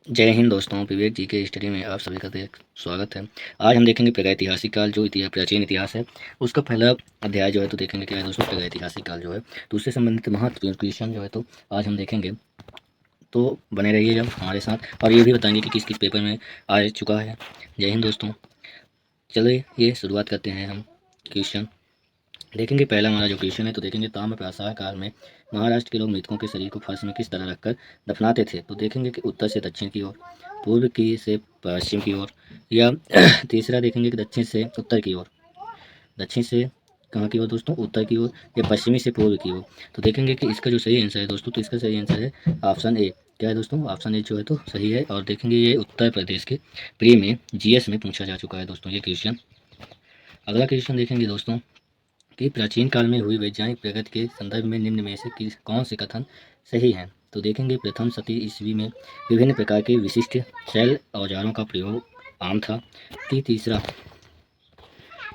जय हिंद दोस्तों, विवेक जी के स्टडी में आप सभी का स्वागत है। आज हम देखेंगे प्रागैतिहासिक काल, जो इतिहास प्राचीन इतिहास है उसका पहला अध्याय जो है तो देखेंगे क्या है दोस्तों, प्रागैतिहासिक काल जो है तो उससे संबंधित महत्वपूर्ण क्वेश्चन जो है तो आज हम देखेंगे। तो बने रहिए जब हमारे साथ, और ये भी बताएंगे कि किस किस पेपर में आ चुका है। जय हिंद दोस्तों, चलिए ये शुरुआत करते हैं हम। क्वेश्चन देखेंगे, पहला हमारा जो क्वेश्चन है तो देखेंगे, ताम्र प्रासाद काल में महाराष्ट्र के लोग मृतकों के शरीर को फर्श में किस तरह रखकर दफनाते थे। तो देखेंगे कि उत्तर से दक्षिण की ओर, पूर्व की से पश्चिम की ओर, या तीसरा देखेंगे कि दक्षिण से उत्तर की ओर। दक्षिण से कहाँ की ओर दोस्तों, उत्तर की ओर, या पश्चिमी से पूर्व की ओर। तो देखेंगे कि इसका जो सही आंसर है दोस्तों, तो इसका सही आंसर है ऑप्शन ए। क्या है दोस्तों, ऑप्शन ए जो है तो सही है। और देखेंगे ये उत्तर प्रदेश के प्री में जीएस में पूछा जा चुका है दोस्तों ये क्वेश्चन। अगला क्वेश्चन देखेंगे दोस्तों कि प्राचीन काल में हुई वैज्ञानिक प्रगति के संदर्भ में निम्न में से कौन से कथन सही हैं। तो देखेंगे, प्रथम शती ईस्वी में विभिन्न प्रकार के विशिष्ट शैल औजारों का प्रयोग आम था। तीसरा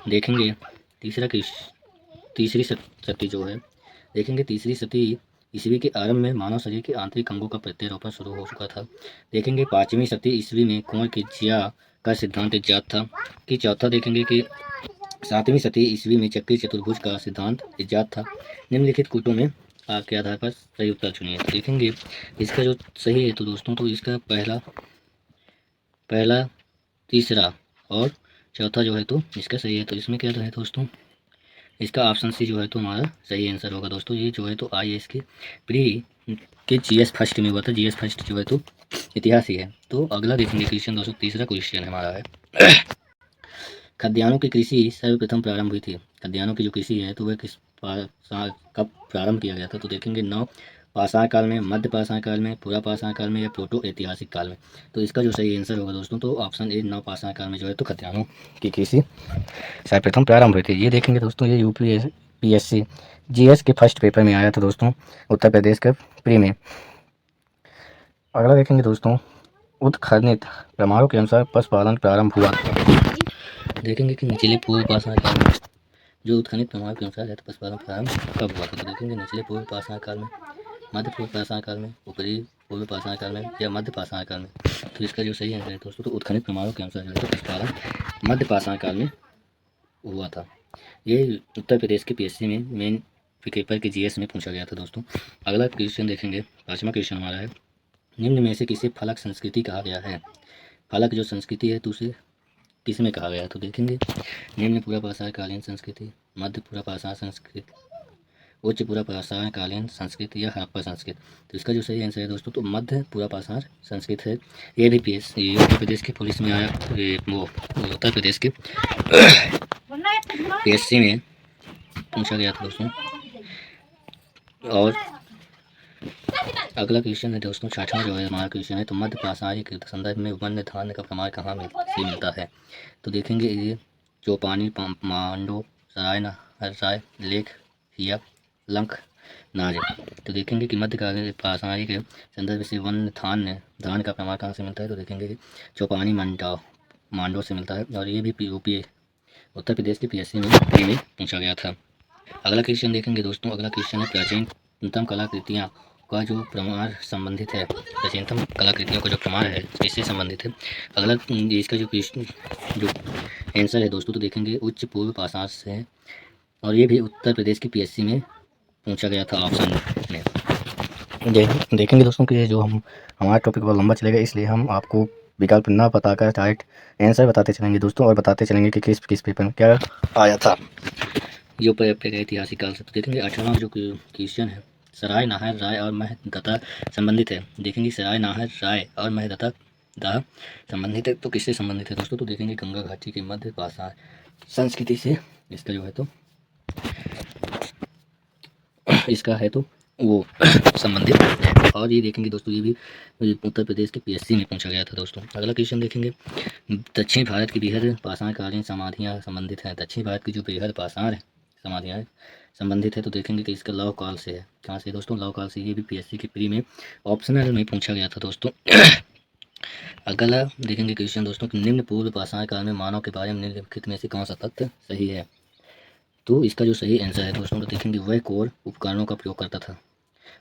देखेंगे, तीसरी शती जो है, देखेंगे तीसरी शती ईस्वी के आरंभ में मानव शरीर के आंतरिक अंगों का प्रत्यारोपण शुरू हो चुका था। देखेंगे पाँचवीं शती ईस्वी में कुंवर की जिया का सिद्धांत इजाद था। कि चौथा देखेंगे कि सातवीं शती ईस्वी में चक्रीय चतुर्भुज का सिद्धांत इजाद था। निम्नलिखित कूटों में आपके आधार पर सही उत्तर चुनिए। देखेंगे इसका जो सही है तो दोस्तों, तो इसका पहला तीसरा और चौथा जो है तो इसका सही है। तो इसमें क्या है दोस्तों, इसका ऑप्शन सी जो है तो हमारा सही आंसर होगा दोस्तों। ये जो है तो IAS के प्री के जीएस फर्स्ट में हुआ था। जीएस फर्स्ट जो है तो इतिहास ही है। तो अगला देखेंगे क्वेश्चन दोस्तों, तीसरा क्वेश्चन हमारा है, खाद्यान्नों की कृषि सर्वप्रथम प्रारंभ हुई थी। खाद्यान्नों की जो कृषि है तो वह किस साल कब प्रारंभ किया गया था। तो देखेंगे नव पाषाण काल में, मध्य पाषाण काल में, पूरा पाषाण काल में, या प्रोटो ऐतिहासिक काल में। तो इसका जो सही आंसर होगा दोस्तों, तो ऑप्शन ए नव पाषाण काल में जो है तो खाद्यान्नों की कृषि सर्वप्रथम प्रारंभ हुई थी। ये देखेंगे दोस्तों, ये UPSC GS के फर्स्ट पेपर में आया था दोस्तों, उत्तर प्रदेश के प्री में। अगला देखेंगे दोस्तों, उत्खननित प्रमाणों के अनुसार पशुपालन प्रारंभ हुआ। देखेंगे कि निचले पूर्व पाषाण काल में जो उत्खनित प्रमाण के अनुसार है तो पशुपालन प्रारंभ कब हुआ था। तो देखेंगे निचले पूर्व पाषाण काल में, मध्य पूर्व पाषाण काल में, ऊपरी पूर्व पाषाण काल में, या मध्य पाषाण काल में। तो इसका जो सही आंसर है दोस्तों, तो उत्खनित प्रमाणों के अनुसार जो है तो पशुपालन मध्य पाषाण काल में हुआ था। ये उत्तर प्रदेश के PSC में मेन पेपर के GS में पूछा गया था दोस्तों। अगला क्वेश्चन देखेंगे, पाँचवा क्वेश्चन हमारा है, निम्न में से किसे फलक संस्कृति कहा गया है। फलक जो संस्कृति है तो उसे किस में कहा गया है। तो देखेंगे निम्न पूरा पाषाण कालीन संस्कृति, मध्य पूरा पाषाण संस्कृति, उच्च पूरा पाषाण कालीन संस्कृति, या हड़प्पा संस्कृति। तो इसका जो सही आंसर है दोस्तों, तो मध्य पूरा पाषाण संस्कृत है। ये भी उत्तर प्रदेश की पुलिस में आया, वो उत्तर प्रदेश के PSC में पूछा गया था दोस्तों। और अगला क्वेश्चन है दोस्तों, छठवां जो है हमारा क्वेश्चन है, तो मध्य पाषाण के संदर्भ में वन्य धान्य का प्रमाण कहाँ मिलता है। तो देखेंगे ये चौपानी, मांडो, सराय नहरसाय, लेख, हिया, लंक, नारे। तो देखेंगे कि मध्य पाषाणी के संदर्भ से वन्य धान का प्रमाण कहाँ से मिलता है। तो देखेंगे कि चौपानी मांडो से मिलता है। और ये भी UP उत्तर प्रदेश के PSC में पूछा गया था। अगला क्वेश्चन देखेंगे दोस्तों, अगला क्वेश्चन है, प्राचीनतम कलाकृतियाँ का जो प्रमाण संबंधित है, प्राचीनतम कलाकृतियों का जो प्रमाण है इससे संबंधित है। अगला इसका जो आंसर है दोस्तों, तो देखेंगे उच्च पूर्व पाषाण से, और ये भी उत्तर प्रदेश की PSC में पूछा गया था ऑप्शन में। देखेंगे दोस्तों कि ये जो हमारा टॉपिक बहुत लंबा चलेगा, इसलिए हम आपको विकल्प ना बताकर डायरेक्ट आंसर बताते चलेंगे दोस्तों, और बताते चलेंगे कि किस पेपर में क्या आया था जो ऐतिहासिक काल से। तो देखेंगे 18वां जो क्वेश्चन है, सराय नाहर राय और महदत्ता संबंधित है। देखेंगे सराय नाहर राय और महदत्ता दाह संबंधित है। तो किससे संबंधित है दोस्तों, तो देखेंगे गंगा घाटी के मध्य पाषाण संस्कृति से इसका जो है तो इसका है तो वो संबंधित है। और ये देखेंगे दोस्तों, ये भी उत्तर प्रदेश के PSC में पूछा गया था दोस्तों। अगला क्वेश्चन देखेंगे, दक्षिण भारत की बृहद पाषाणकालीन समाधियाँ संबंधित हैं। दक्षिण भारत की जो बृहद पाषाण समाधियाँ संबंधित है, तो देखेंगे कि इसका लव काल से है। कहाँ से दोस्तों, लव काल से। ये भी PSC के प्री में ऑप्शनल में पूछा गया था दोस्तों। अगला देखेंगे क्वेश्चन दोस्तों, निम्न पूर्व पाषाण काल में मानव के बारे में निम्नलिखित में से कौन सा तथ्य सही है। तो इसका जो सही आंसर है दोस्तों, तो देखेंगे वह कोर उपकरणों का प्रयोग करता था।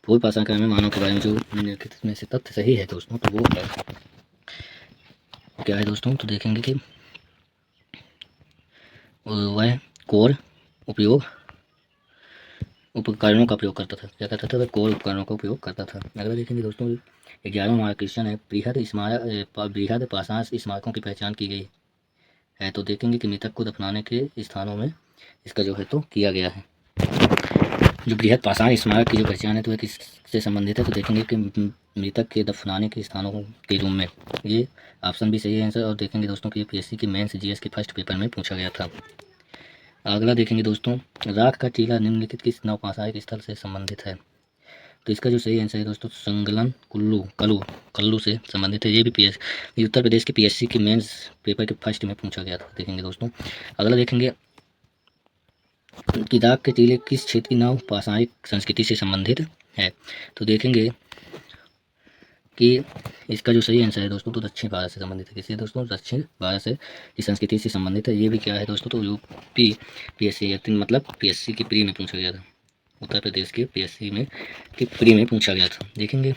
पूर्व पाषाण काल में मानव के बारे में जो निम्नलिखित में से तथ्य सही है दोस्तों, तो वो है क्या है दोस्तों, तो देखेंगे कि वह कोर उपयोग उपकरणों का प्रयोग करता था। क्या करता था? वह कोर उपकरणों का उपयोग करता था। अगला देखेंगे दोस्तों, 11वां हमारा क्वेश्चन है, बृहद पाषाण स्मारकों की पहचान की गई है। तो देखेंगे कि मृतक को दफनाने के स्थानों में इसका जो है तो किया गया है। जो बृहद पाषाण स्मारक की जो पहचान है तो वह किससे संबंधित है? तो देखेंगे कि मृतक के दफनाने के स्थानों के रूम में। ये ऑप्शन भी सही है आंसर। और देखेंगे दोस्तों कि पीएससी की मेंस जीएस के फर्स्ट पेपर में पूछा गया था। अगला देखेंगे दोस्तों, राख का टीला निम्नलिखित किस नौपाषाणिक स्थल से संबंधित है? तो इसका जो सही आंसर है दोस्तों, संगलन कल्लू से संबंधित है। ये उत्तर प्रदेश के पीएससी की मेंस पेपर के फर्स्ट में पूछा गया था। देखेंगे दोस्तों, अगला देखेंगे कि राख के टीले किस क्षेत्र की नवपाषाणिक संस्कृति से संबंधित है? तो देखेंगे कि इसका जो सही आंसर है दोस्तों, तो दक्षिण भारत से संबंधित है। किससे दोस्तों? दक्षिण भारत से की संस्कृति से संबंधित है। ये भी क्या है दोस्तों, तो यूपी पीएससी मतलब पीएससी की प्री में पूछा गया था। उत्तर प्रदेश के पीएससी में की प्री में पूछा गया था। देखेंगे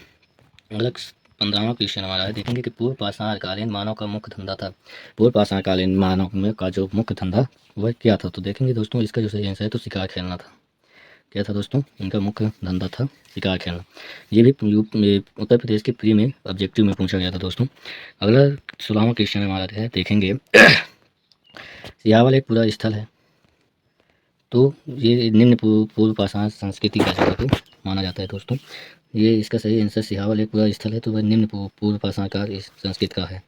अगला 15वां क्वेश्चन हमारा है। देखेंगे कि पूर्व पाषाणकालीन मानव का मुख्य धंधा था। पूर्व पाषाणकालीन मानव में का जो मुख्य धंधा वह क्या था? तो देखेंगे दोस्तों, इसका जो सही आंसर है तो शिकार खेलना था। क्या था दोस्तों? इनका मुख्य धंधा था शिकार खेलना। ये भी उत्तर प्रदेश के प्री में ऑब्जेक्टिव में पूछा गया था दोस्तों। अगला 16वां क्वेश्चन हमारा है। देखेंगे सियावल एक पूरा स्थल है, तो ये निम्न पूर्व पाषाण संस्कृति का जो है तो माना जाता है दोस्तों। ये इसका सही आंसर, सिहावल एक पूरा स्थल है तो वह निम्न पूर्व पाषाण का संस्कृत का है।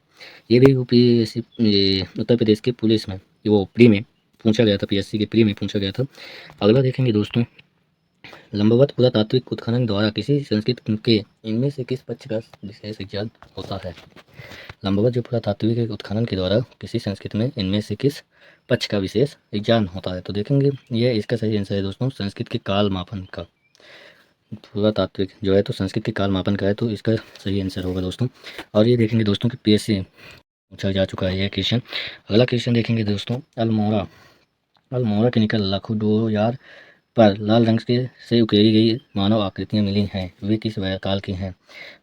ये भी उत्तर प्रदेश के पुलिस में वो प्री में पूछा गया था, पीएससी के प्री में पूछा गया था। अगला देखेंगे दोस्तों, लंबवत पुरातात्विक उत्खनन द्वारा किसी संस्कृति के इनमें से किस पक्ष का विशेष ज्ञान होता है? लंबवत जो पुरातात्विक उत्खनन के द्वारा किसी संस्कृति में इनमें से किस पक्ष का विशेष ज्ञान होता है? तो देखेंगे ये इसका सही आंसर है दोस्तों, संस्कृत के काल मापन का। पुरातात्विक जो है तो संस्कृत के काल मापन का है, तो इसका सही आंसर होगा दोस्तों। और ये देखेंगे दोस्तों कि पीएससी पूछा जा चुका है यह क्वेश्चन। अगला क्वेश्चन देखेंगे दोस्तों, अल्मोड़ा के निकल लखुडोयार पर लाल रंग से उकेरी गई मानव आकृतियाँ मिली हैं, वे किस काल की हैं?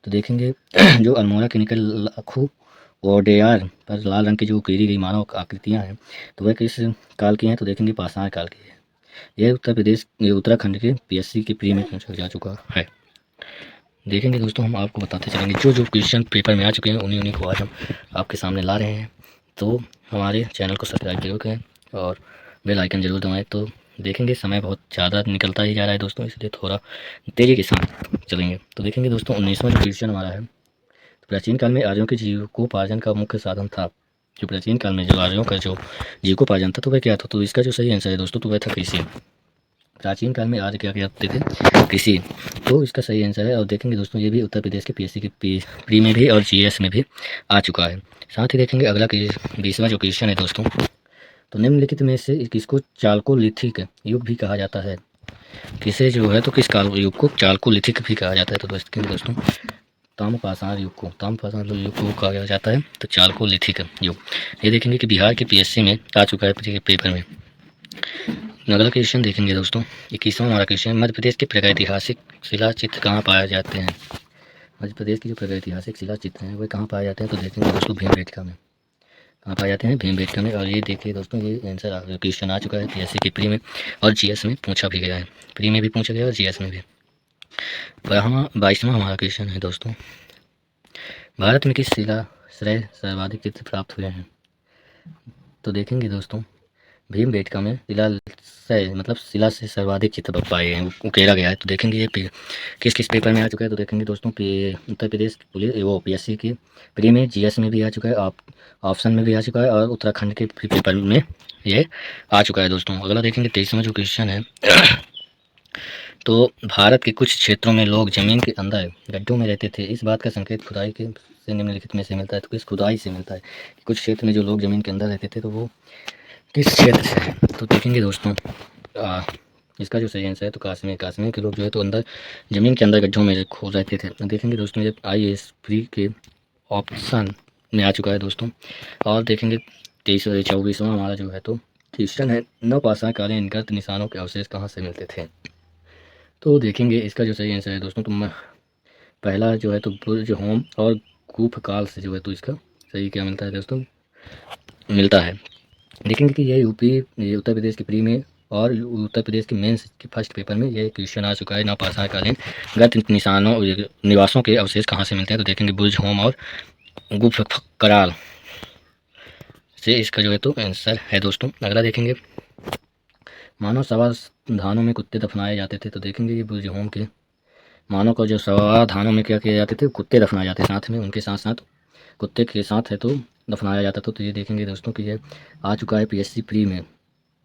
तो देखेंगे जो अल्मोड़ा के निकल लखुडोयार पर लाल रंग की जो उकेरी गई मानव आकृतियाँ हैं तो वह किस काल की हैं? तो देखेंगे पाषाण काल की है। यह उत्तराखंड के पीएससी की प्री में पूछा जा चुका है। देखेंगे दोस्तों, हम आपको बताते चलेंगे जो क्वेश्चन पेपर में आ चुके हैं उन्हीं को आज हम आपके सामने ला रहे हैं। तो हमारे चैनल को सब्सक्राइब जरूर करें और बेल आइकन जरूर दबाएं। तो देखेंगे समय बहुत ज़्यादा निकलता ही जा रहा है दोस्तों, इसलिए थोड़ा तेज़ी के साथ चलेंगे। तो देखेंगे दोस्तों, 19वां जो क्वेश्चन हमारा है, तो प्राचीन काल में आर्यों के जीविकोपार्जन का मुख्य साधन था। जो प्राचीन काल में जो आर्यों का जो जीविकोपार्जन था तो वह क्या था? तो इसका जो सही आंसर है दोस्तों, तो वह था कृषि। प्राचीन काल में आर्य क्या करते थे? कृषि। तो इसका सही आंसर है। और देखेंगे दोस्तों, ये भी उत्तर प्रदेश के पीएससी के प्री में भी और जीएस में भी आ चुका है। साथ ही देखेंगे अगला 20वां जो क्वेश्चन है दोस्तों, तो निम्नलिखित में से किसको चालकोलिथिक युग भी कहा जाता है? किसे जो है तो किस काल युग को चालकोलिथिक भी कहा जाता है? तो दोस्तों ताम्रपाषाण युग को कहा जाता है, तो चालकोलिथिक युग। ये देखेंगे कि बिहार के पीएससी में आ चुका है पेपर में। अगला क्वेश्चन देखेंगे दोस्तों, 21वां हमारा क्वेश्चन, मध्य प्रदेश के प्रागैतिहासिक शिला चित्र कहाँ पाए जाते हैं? मध्य प्रदेश की जो प्रागैतिहासिक शिला चित्र हैं वे कहाँ पाए जाते हैं? तो देखेंगे दोस्तों भीमबेटका में। कहाँ पाए जाते हैं? भीमबेटका में। और ये देखिए दोस्तों, ये आंसर क्वेश्चन आ चुका है पीएससी की प्री में और जीएस में पूछा भी गया है। प्री में भी पूछा गया और जीएस में भी। 22वां हमारा क्वेश्चन है दोस्तों, भारत में किस शिला से सर्वाधिक चित्र प्राप्त हुए हैं? तो देखेंगे दोस्तों, भीमबेटका में शिला से सर्वाधिक चित्र पाए हैं, उकेरा गया है। तो देखेंगे ये किस किस पेपर में आ चुका है? तो देखेंगे दोस्तों, उत्तर प्रदेश पुलिस वो पीएससी की प्री में, जीएस में भी आ चुका है, ऑप्शन में भी आ चुका है और उत्तराखंड के पेपर में ये आ चुका है दोस्तों। अगला देखेंगे 23वां जो क्वेश्चन है, तो भारत के कुछ क्षेत्रों में लोग जमीन के अंदर गड्ढों में रहते थे, इस बात का संकेत खुदाई के से निम्नलिखित में से मिलता है। तो किस खुदाई से मिलता है? कुछ क्षेत्र में जो लोग जमीन के अंदर रहते थे तो वो किस क्षेत्र से है? तो देखेंगे दोस्तों, इसका जो सही आंसर है तो कश्मीर के लोग जो है तो अंदर ज़मीन के अंदर गड्ढों में खो रहते थे। देखेंगे दोस्तों, ये IAS प्री के ऑप्शन में आ चुका है दोस्तों। और देखेंगे 24वां हमारा जो है तो क्वेश्चन है, नवपाषाणकालीन इनकर्त निशानों के अवशेष कहाँ से मिलते थे? तो देखेंगे इसका जो सही आंसर है दोस्तों, तो पहला जो है तो बुर्ज होम और कूफ काल से जो है तो इसका सही क्या मिलता है दोस्तों, मिलता है। देखेंगे कि ये उत्तर प्रदेश की प्री में और उत्तर प्रदेश के मेंस के फर्स्ट पेपर में ये क्वेश्चन आ चुका है। नवपाषाणकालीन गत निवासों के अवशेष कहाँ से मिलते हैं, तो देखेंगे बुर्ज होम और गुफा कराल से इसका जो है तो आंसर है दोस्तों। अगला देखेंगे, मानव समाधानों में कुत्ते दफनाए जाते थे, तो देखेंगे ये बुर्ज होम के मानव को जो समाधानों में क्या किया जाते थे, कुत्ते दफनाए जाते साथ में, उनके साथ साथ कुत्ते के साथ है तो दफनाया जाता था। तो ये देखेंगे दोस्तों कि ये आ चुका है पीएससी प्री में,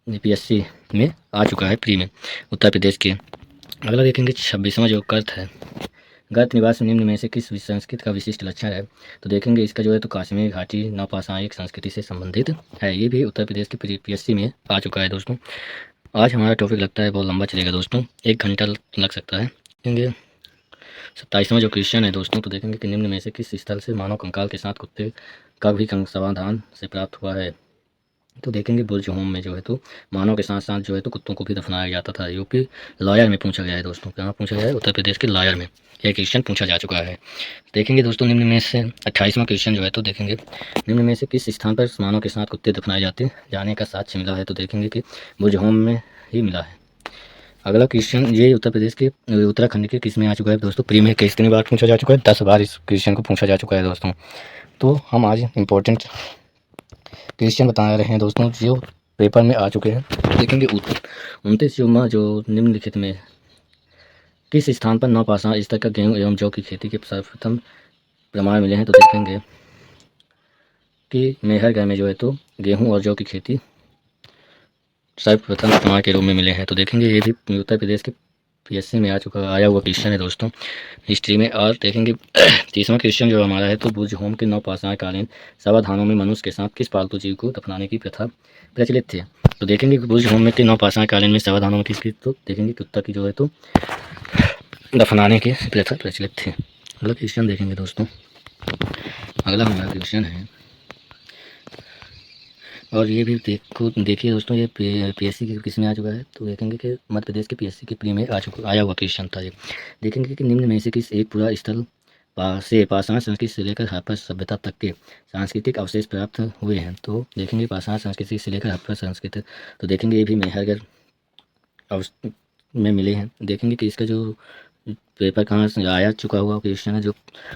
पीएससी में आ चुका है प्री में उत्तर प्रदेश के। अगला देखेंगे 26वां जो गर्त है, गर्त निवास निम्न में से किस संस्कृति का विशिष्ट लक्षण है, तो देखेंगे इसका जो है तो काश्मीर घाटी नवपाषाणिक संस्कृति से संबंधित है। ये भी उत्तर प्रदेश की पीएससी में आ चुका है दोस्तों। आज हमारा टॉपिक लगता है बहुत लंबा चलेगा दोस्तों, 1 घंटा लग सकता है। देखेंगे 27वां जो क्वेश्चन है दोस्तों, तो देखेंगे कि निम्न में से किस स्थल से मानव कंकाल के साथ कुत्ते का भी समाधान से प्राप्त हुआ है, तो देखेंगे बुर्ज होम में जो है तो मानव के साथ साथ जो है तो कुत्तों को भी दफनाया जाता था। यूपी लॉयर में पूछा गया है दोस्तों, कहाँ पूछा गया है, उत्तर प्रदेश के लॉयर में यह क्वेश्चन पूछा जा चुका है। देखेंगे दोस्तों निम्न में से 28वां क्वेश्चन जो है तो देखेंगे निम्न में से किस स्थान पर मानव के साथ कुत्ते दफनाए जाने का साक्ष्य मिला है, तो देखेंगे कि बुर्ज होम में ही मिला है। अगला क्वेश्चन ये उत्तर प्रदेश के उत्तराखंड के किस में आ चुका है दोस्तों, प्री में कितनी बार पूछा जा चुका है, 10 बार इस क्वेश्चन को पूछा जा चुका है दोस्तों। तो हम आज इम्पोर्टेंट क्वेश्चन बता रहे हैं दोस्तों जो पेपर में आ चुके हैं। देखेंगे 29 जो निम्नलिखित में किस स्थान पर नवपाषाण स्तर का गेहूं एवं जौ की खेती के सर्वप्रथम प्रमाण मिले हैं, तो देखेंगे कि मेहरगढ़ में जो है तो गेहूं और जौ की खेती सर्वप्रथम प्रमाण के रूप में मिले हैं। तो देखेंगे ये भी उत्तर प्रदेश के पीएससी में आया हुआ क्वेश्चन है दोस्तों हिस्ट्री में। और देखेंगे 30वां क्वेश्चन जो हमारा है, तो बुर्ज होम के नवपाषाणकालीन समाधानों में मनुष्य के साथ किस पालतू जीव को दफनाने की प्रथा प्रचलित थी, तो देखेंगे बुर्ज होम में के नवपाषाणकालीन में समाधानों में किसकी, तो देखेंगे कुत्ता की जो है तो दफनाने की प्रथा प्रचलित थी। अगला क्वेश्चन देखेंगे दोस्तों, अगला हमारा क्वेश्चन है और ये भी देखिए दोस्तों ये पीएससी के किस में आ चुका है, तो देखेंगे कि मध्य प्रदेश के पीएससी के प्री में आया हुआ क्वेश्चन था ये। देखेंगे कि निम्न में से किस एक पूरा स्थल से पाषाण संस्कृति से लेकर हड़प्पा सभ्यता तक के सांस्कृतिक अवशेष प्राप्त हुए हैं, तो देखेंगे पाषाण संस्कृति से लेकर हड़प्पा संस्कृति, तो देखेंगे ये भी मेहरगढ़ में मिले हैं। देखेंगे कि इसका जो पेपर कहाँ से आया चुका हुआ क्वेश्चन है जो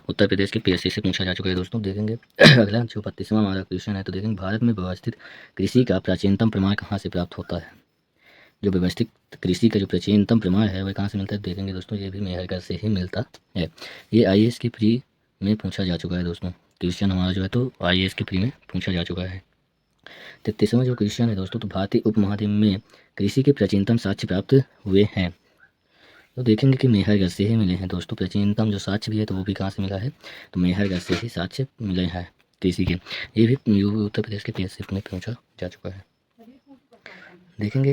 उत्तर प्रदेश के पीएससी से पूछा जा चुका है दोस्तों। देखेंगे अगला जो 32वां हमारा क्वेश्चन है, तो देखेंगे भारत में व्यवस्थित कृषि का प्राचीनतम प्रमाण कहाँ से प्राप्त होता है, जो व्यवस्थित कृषि का जो प्राचीनतम प्रमाण है वह कहाँ से मिलता है, देखेंगे दोस्तों ये भी मेहरगढ़ से ही मिलता है। ये आईएएस की प्री में पूछा जा चुका है दोस्तों, क्वेश्चन हमारा जो है तो आईएएस की प्री में पूछा जा चुका है। 33वां जो क्वेश्चन है दोस्तों, तो भारतीय उपमहाद्वीप में कृषि के प्राचीनतम साक्ष्य प्राप्त हुए हैं, तो देखेंगे कि मेहरगढ़ से ही मिले हैं दोस्तों। प्राचीनतम जो साक्ष्य भी है तो वो भी कहाँ से मिला है, तो मेहरगढ़ से ही साक्ष्य मिले हैं कृषि के। ये भी उत्तर प्रदेश के पीएससी में पूछा जा चुका है। देखेंगे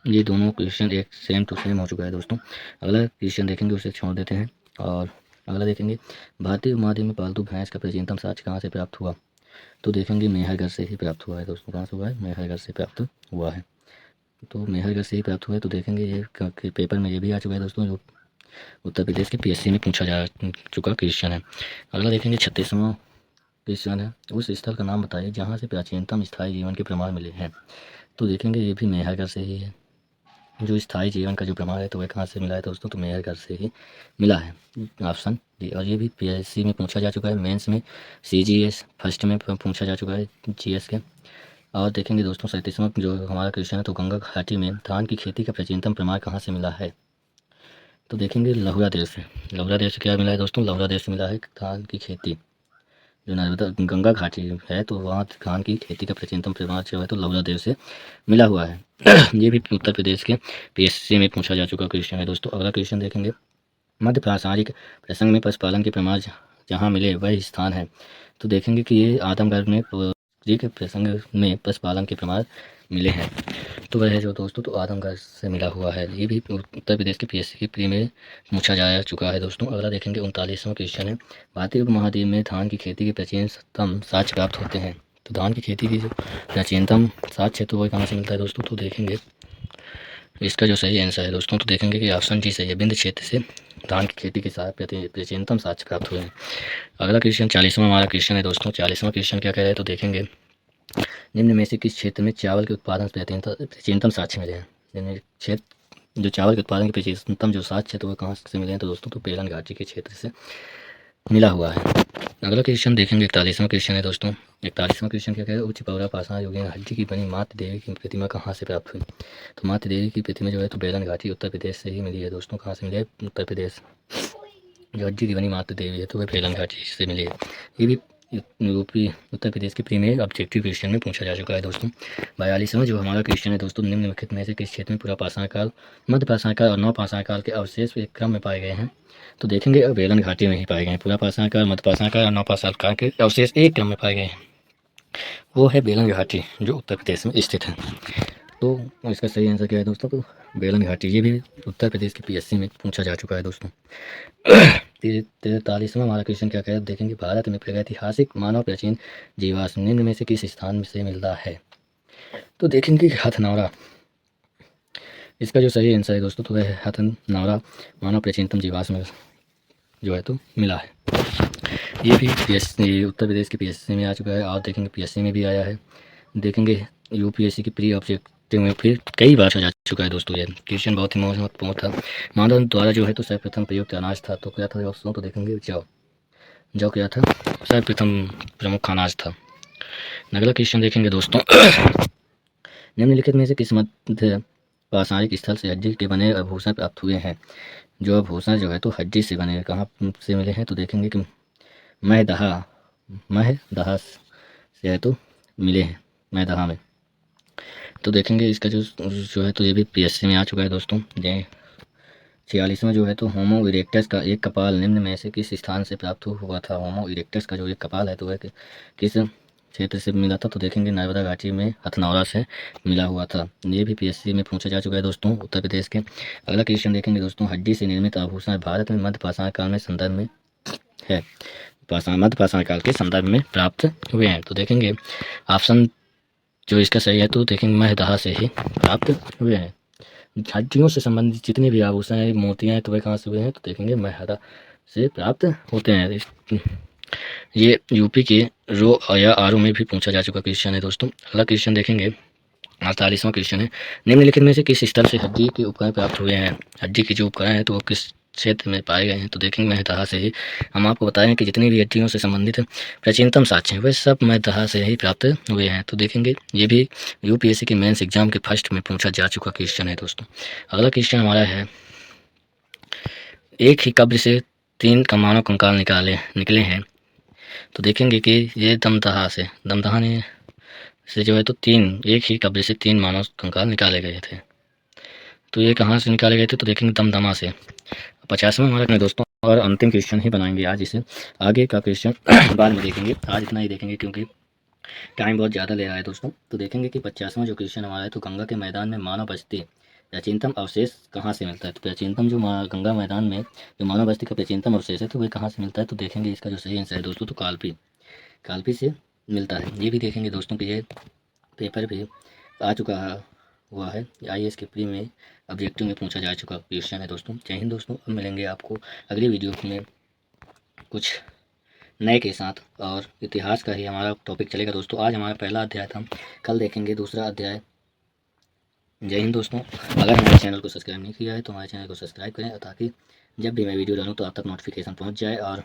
ये दोनों क्वेश्चन एक सेम टू सेम हो चुका है दोस्तों। अगला क्वेश्चन देखेंगे उसे छोड़ देते हैं और अगला देखेंगे भारतीय उपमहाद्वीप में पालतू भैंस का प्राचीनतम साक्ष्य कहाँ से प्राप्त हुआ, तो देखेंगे मेहरगढ़ से ही प्राप्त हुआ है दोस्तों। कहाँ से हुआ है, मेहरगढ़ से प्राप्त हुआ है, तो मेहरगढ़ से ही प्राप्त हुआ है। तो देखेंगे ये पेपर में ये भी आ चुका है दोस्तों जो उत्तर प्रदेश के पीएससी में पूछा जा चुका क्वेश्चन है। अगला देखेंगे 36वां क्वेश्चन है, उस स्थल का नाम बताइए जहाँ से प्राचीनतम स्थायी जीवन के प्रमाण मिले हैं, तो देखेंगे ये भी मेहरगढ़ से ही है। जो स्थायी जीवन का जो प्रमाण है तो वह कहाँ से मिला है दोस्तों, तो मेहरगढ़ से ही मिला है, ऑप्शन डी। और ये भी पीएससी में पूछा जा चुका है, मेंस में सीजीएस फर्स्ट में पूछा जा चुका है जीएस के। और देखेंगे दोस्तों 37वां जो हमारा क्वेश्चन है, तो गंगा घाटी में धान की खेती का प्राचीनतम प्रमाण कहाँ से मिला है, तो देखेंगे लहुरा देश से। लहुरा देश से क्या मिला है दोस्तों, लहुरा देश से मिला है धान की खेती। जो नर्मदा गंगा घाटी है तो वहाँ धान की खेती का प्राचीनतम प्रमाण जो है तो लहुरा देश से मिला हुआ है। ये भी उत्तर प्रदेश के पीएससी में पूछा जा चुका क्वेश्चन है दोस्तों। अगला क्वेश्चन देखेंगे मध्य प्रासारिक प्रसंग में पशुपालन के प्रमाण जहाँ मिले वह स्थान है, तो देखेंगे कि ये आदमगढ़ में के प्रसंग में पशुपालन के प्रमाण मिले हैं, तो वह है जो दोस्तों तो आदमगढ़ से मिला हुआ है। ये भी उत्तर प्रदेश के पीएससी की प्री में पूछा जा चुका है दोस्तों। अगला देखेंगे 39वां क्वेश्चन है, भारतीय उपमहाद्वीप में धान की खेती के प्राचीनतम साक्ष्य प्राप्त होते हैं, तो धान की खेती की जो प्राचीनतम साक्ष्य है तो वह कहाँ से मिलता है दोस्तों, तो देखेंगे इसका जो सही आंसर है दोस्तों तो देखेंगे कि ऑप्शन जी सही है। विंध्य क्षेत्र से धान की खेती के साथ प्राचीनतम साक्ष्य प्राप्त हुए हैं। अगला क्वेश्चन 40वां हमारा क्वेश्चन है दोस्तों। 40वां क्वेश्चन क्या कह रहे हैं तो देखेंगे, निम्न में से किस क्षेत्र में चावल के उत्पादन प्राचीनतम साक्ष्य मिले हैं। निम्न क्षेत्र जो चावल के उत्पादन के प्राचीनतम जो साक्ष्य है तो वह कहाँ से मिले हैं तो दोस्तों तो बेलन घाटी के क्षेत्र से मिला हुआ है। अगला क्वेश्चन देखेंगे 41वां क्वेश्चन है दोस्तों। 41वां क्वेश्चन क्या कह रहा है, उच्च पौरा पाषाण युगीन हड्डी की बनी मातृ देवी की प्रतिमा कहाँ से प्राप्त हुई। तो मातृ देवी की प्रतिमा जो है तो बेलन घाटी उत्तर प्रदेश से ही मिली है दोस्तों। कहाँ से मिली है, उत्तर प्रदेश। जो हड्डी की बनी मातृ देवी है तो वह बेलन घाटी से मिली है। ये भी यूपी उत्तर प्रदेश के प्री में ऑब्जेक्टिव क्वेश्चन में पूछा जा चुका है दोस्तों। 42वां जो हमारा क्वेश्चन है दोस्तों, निम्नलिखित में से किस क्षेत्र में पूरा पाषाण काल, मध्य पाषाण काल और नव पाषाण काल के अवशेष एक क्रम में पाए गए हैं। तो देखेंगे बेलन घाटी में ही पाए गए हैं। पूरा पाषाण काल, मध्य पाषाण काल और नव पाषाण काल के अवशेष एक क्रम में पाए गए हैं, वो है बेलन घाटी जो उत्तर प्रदेश में स्थित है। तो इसका सही आंसर क्या है दोस्तों, तो बेलन घाटी। ये भी उत्तर प्रदेश की पीएससी में पूछा जा चुका है दोस्तों। 43वां हमारा क्वेश्चन क्या कह रहा है देखेंगे, भारत में प्रागैतिहासिक मानव प्राचीन जीवाश्म निम्न में से किस स्थान से मिलता है। तो देखेंगे हथनौरा। इसका जो सही आंसर है दोस्तों तो वह है हथनौरा मानव प्राचीनतम जीवाश्म जो है तो मिला है। ये भी पीएससी उत्तर प्रदेश की पीएससी में आ चुका है और देखेंगे पीएससी में भी आया है। देखेंगे यूपीएससी की प्री ऑब्जेक्टिव में फिर कई बार जा चुका है दोस्तों। ये क्वेश्चन बहुत ही महत्वपूर्ण था। मानव द्वारा जो है तो सर्वप्रथम प्रयुक्त अनाज था तो क्या था दोस्तों, तो देखेंगे जौ क्या था, सर्वप्रथम प्रमुख अनाज था। अगला क्वेश्चन देखेंगे दोस्तों, निम्नलिखित में से किस मध्य पाषाणिक स्थल से हड्डी के बने आभूषण प्राप्त हुए हैं। जो आभूषण जो है तो हड्डी से बने कहाँ से मिले हैं तो देखेंगे कि महदहा से है तो मिले हैं, महदहा में। तो देखेंगे इसका जो है तो ये भी पीएससी में आ चुका है दोस्तों। 46वां जो है तो होमो इरेक्टस का एक कपाल निम्न में से किस स्थान से प्राप्त हुआ था। होमो इरेक्टस का जो एक कपाल है तो वह किस क्षेत्र से मिला था तो देखेंगे नर्मदा घाटी में हथनौरा से मिला हुआ था। ये भी पीएससी में पूछा जा चुका है दोस्तों उत्तर प्रदेश के। अगला क्वेश्चन देखेंगे दोस्तों, हड्डी से निर्मित आभूषण भारत में मध्य पाषाण काल में संदर्भ में है, मध्य पाषाण काल के संदर्भ में प्राप्त हुए हैं। तो देखेंगे ऑप्शन जो इसका सही है तो देखेंगे महदहा से ही प्राप्त हुए हैं। हड्डियों से संबंधित जितने भी आभूषण हैं, मोतियाँ हैं तो वे कहाँ से हुए हैं तो देखेंगे महदहा से प्राप्त होते हैं। ये यूपी के रो या आरो में भी पूछा जा चुका क्वेश्चन है दोस्तों। अगला क्वेश्चन देखेंगे 48वां क्वेश्चन है, निम्नलिखित में से किस स्थल से हड्डी के उपकरण प्राप्त हुए हैं। हड्डी के जो उपकरण हैं तो वो किस क्षेत्र में पाए गए हैं तो देखेंगे महदहा से ही। हम आपको बताएं कि जितनी भी हड्डियों से संबंधित प्राचीनतम साक्ष्य हैं वे सब महदहा से ही प्राप्त हुए हैं। तो देखेंगे ये भी यूपीएससी के मेंस एग्जाम के फर्स्ट में पूछा जा चुका क्वेश्चन है दोस्तों। अगला क्वेश्चन हमारा है, एक ही कब्र से 3 मानव कंकाल निकले हैं। तो देखेंगे कि ये दमदहा से जो है तो एक ही कब्र से 3 मानव कंकाल निकाले गए थे। तो ये कहाँ से निकाले गए थे तो देखेंगे दमदमा से। 50वां हमारा दोस्तों और अंतिम क्वेश्चन ही बनाएंगे आज, इसे आगे का क्वेश्चन बाद में देखेंगे। आज इतना ही देखेंगे क्योंकि टाइम बहुत ज़्यादा ले रहा है दोस्तों। तो देखेंगे कि 50वां जो क्वेश्चन हमारा है तो गंगा के मैदान में मानव बस्ती प्राचीनतम अवशेष कहाँ से मिलता है। तो प्राचीनतम जो गंगा मैदान में जो मानव बस्ती का प्राचीनतम अवशेष है तो वह कहाँ से मिलता है तो देखेंगे इसका जो सही आंसर है दोस्तों तो कालपी से मिलता है। ये भी देखेंगे दोस्तों कि ये पेपर भी आ चुका हुआ है, आईएएस के प्री में ऑब्जेक्टिव में पूछा जा चुका क्वेश्चन है दोस्तों। जय हिंद दोस्तों, अब मिलेंगे आपको अगली वीडियो में कुछ नए के साथ और इतिहास का ही हमारा टॉपिक चलेगा दोस्तों। आज हमारा पहला अध्याय था, कल देखेंगे दूसरा अध्याय। जय हिंद दोस्तों, अगर हमारे चैनल को सब्सक्राइब नहीं किया है तो हमारे चैनल को सब्सक्राइब करें ताकि जब भी मैं वीडियो डालूँ तो आप तक नोटिफिकेशन पहुँच जाए। और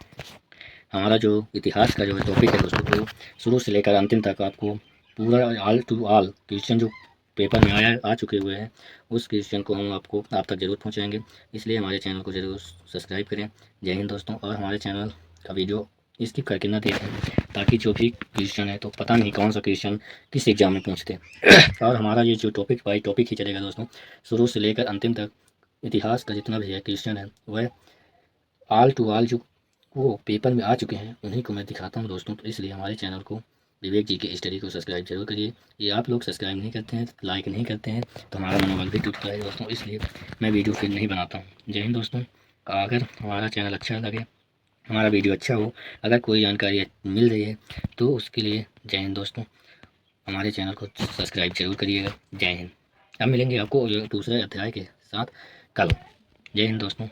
हमारा जो इतिहास का जो टॉपिक है दोस्तों तो शुरू से लेकर अंतिम तक आपको पूरा ऑल टू ऑल क्वेश्चन जो पेपर में आ चुके हुए हैं उस क्वेश्चन को हम आपको आप तक ज़रूर पहुंचाएंगे, इसलिए हमारे चैनल को ज़रूर सब्सक्राइब करें। जय हिंद दोस्तों, और हमारे चैनल का वीडियो स्किप करके ना देखें ताकि जो भी क्वेश्चन है तो पता नहीं कौन सा क्वेश्चन किस एग्जाम में पूछते हैं। और हमारा ये जो टॉपिक बाई टॉपिक ही चलेगा दोस्तों, शुरू से लेकर अंतिम तक इतिहास का जितना भी है क्वेश्चन है वह ऑल टू ऑल जो वो पेपर में आ चुके हैं उन्हीं को मैं दिखाता हूँ दोस्तों। तो इसलिए हमारे चैनल को विवेक जी के स्टडी को सब्सक्राइब जरूर करिए। ये आप लोग सब्सक्राइब नहीं करते हैं, लाइक नहीं करते हैं तो हमारा मनोबल भी टूटता है दोस्तों, इसलिए मैं वीडियो फिर नहीं बनाता हूँ। जय हिंद दोस्तों, अगर हमारा चैनल अच्छा लगे, हमारा वीडियो अच्छा हो, अगर कोई जानकारी मिल रही है तो उसके लिए जय हिंद दोस्तों, हमारे चैनल को सब्सक्राइब जरूर करिएगा। जय हिंद। अब मिलेंगे आपको दूसरे अध्याय के साथ कल। जय हिंद दोस्तों।